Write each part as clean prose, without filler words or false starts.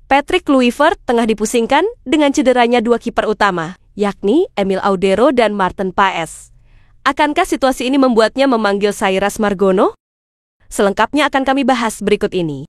Patrick Kluivert tengah dipusingkan dengan cederanya dua kiper utama, yakni Emil Audero dan Maarten Paes. Akankah situasi ini membuatnya memanggil Cyrus Margono? Selengkapnya akan kami bahas berikut ini.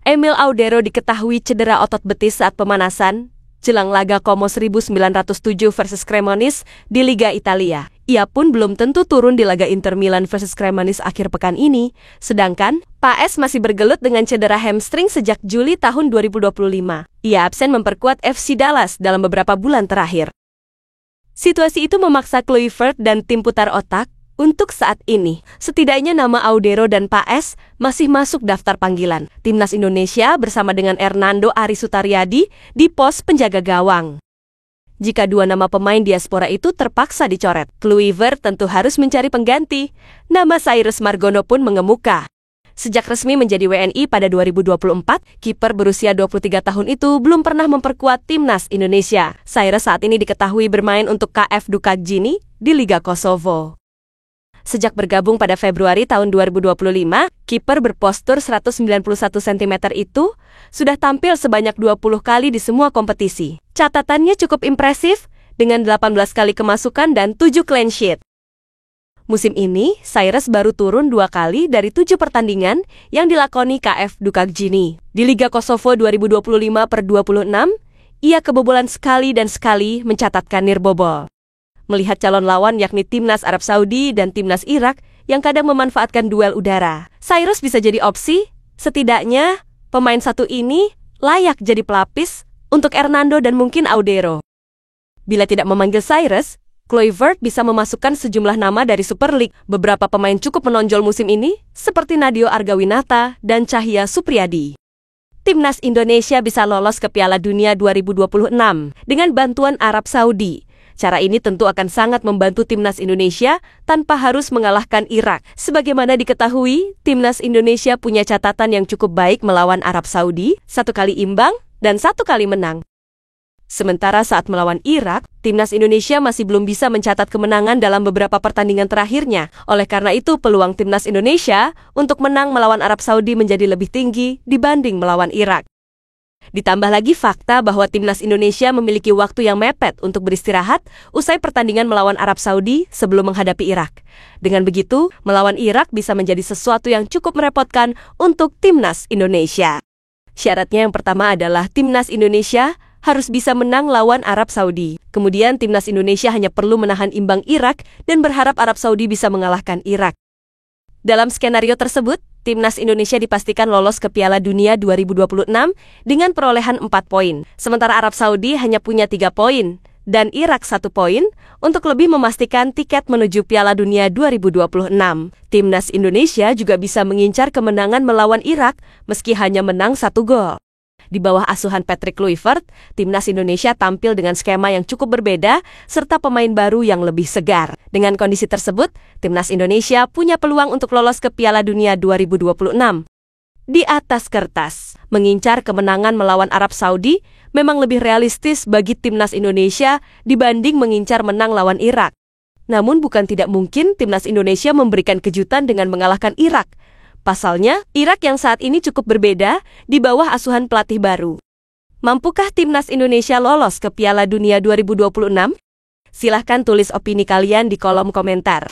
Emil Audero diketahui cedera otot betis saat pemanasan jelang laga Como 1907 versus Cremonese di Liga Italia. Ia pun belum tentu turun di laga Inter Milan versus Cremonese akhir pekan ini, sedangkan Paes masih bergelut dengan cedera hamstring sejak Juli tahun 2025. Ia absen memperkuat FC Dallas dalam beberapa bulan terakhir. Situasi itu memaksa Kluivert dan tim putar otak untuk saat ini. Setidaknya nama Audero dan Paes masih masuk daftar panggilan Timnas Indonesia bersama dengan Hernando Ari Sutariadi di pos penjaga gawang. Jika dua nama pemain diaspora itu terpaksa dicoret, Kluivert tentu harus mencari pengganti. Nama Cyrus Margono pun mengemuka. Sejak resmi menjadi WNI pada 2024, kiper berusia 23 tahun itu belum pernah memperkuat Timnas Indonesia. Cyrus saat ini diketahui bermain untuk KF Duka Gini di Liga Kosovo. Sejak bergabung pada Februari tahun 2025, kiper berpostur 191 cm itu sudah tampil sebanyak 20 kali di semua kompetisi. Catatannya cukup impresif dengan 18 kali kemasukan dan 7 clean sheet. Musim ini, Cyrus baru turun 2 kali dari 7 pertandingan yang dilakoni KF Duka Gini. Di Liga Kosovo 2025/26, ia kebobolan sekali dan sekali mencatatkan nirbobol. Melihat calon lawan yakni Timnas Arab Saudi dan Timnas Irak yang kadang memanfaatkan duel udara, Cyrus bisa jadi opsi. Setidaknya, pemain satu ini layak jadi pelapis untuk Hernando dan mungkin Audero. Bila tidak memanggil Cyrus, Kluivert bisa memasukkan sejumlah nama dari Super League. Beberapa pemain cukup menonjol musim ini, seperti Nadio Argawinata dan Cahya Supriyadi. Timnas Indonesia bisa lolos ke Piala Dunia 2026 dengan bantuan Arab Saudi. Cara ini tentu akan sangat membantu Timnas Indonesia tanpa harus mengalahkan Irak. Sebagaimana diketahui, Timnas Indonesia punya catatan yang cukup baik melawan Arab Saudi, 1 kali imbang dan 1 kali menang. Sementara saat melawan Irak, Timnas Indonesia masih belum bisa mencatat kemenangan dalam beberapa pertandingan terakhirnya. Oleh karena itu, peluang Timnas Indonesia untuk menang melawan Arab Saudi menjadi lebih tinggi dibanding melawan Irak. Ditambah lagi fakta bahwa Timnas Indonesia memiliki waktu yang mepet untuk beristirahat usai pertandingan melawan Arab Saudi sebelum menghadapi Irak. Dengan begitu, melawan Irak bisa menjadi sesuatu yang cukup merepotkan untuk Timnas Indonesia. Syaratnya yang pertama adalah Timnas Indonesia harus bisa menang lawan Arab Saudi. Kemudian Timnas Indonesia hanya perlu menahan imbang Irak dan berharap Arab Saudi bisa mengalahkan Irak. Dalam skenario tersebut, Timnas Indonesia dipastikan lolos ke Piala Dunia 2026 dengan perolehan 4 poin. Sementara Arab Saudi hanya punya 3 poin dan Irak 1 poin untuk lebih memastikan tiket menuju Piala Dunia 2026. Timnas Indonesia juga bisa mengincar kemenangan melawan Irak meski hanya menang 1 gol. Di bawah asuhan Patrick Kluivert, Timnas Indonesia tampil dengan skema yang cukup berbeda serta pemain baru yang lebih segar. Dengan kondisi tersebut, Timnas Indonesia punya peluang untuk lolos ke Piala Dunia 2026. Di atas kertas, mengincar kemenangan melawan Arab Saudi memang lebih realistis bagi Timnas Indonesia dibanding mengincar menang lawan Irak. Namun bukan tidak mungkin Timnas Indonesia memberikan kejutan dengan mengalahkan Irak. Pasalnya, Irak yang saat ini cukup berbeda di bawah asuhan pelatih baru. Mampukah Timnas Indonesia lolos ke Piala Dunia 2026? Silahkan tulis opini kalian di kolom komentar.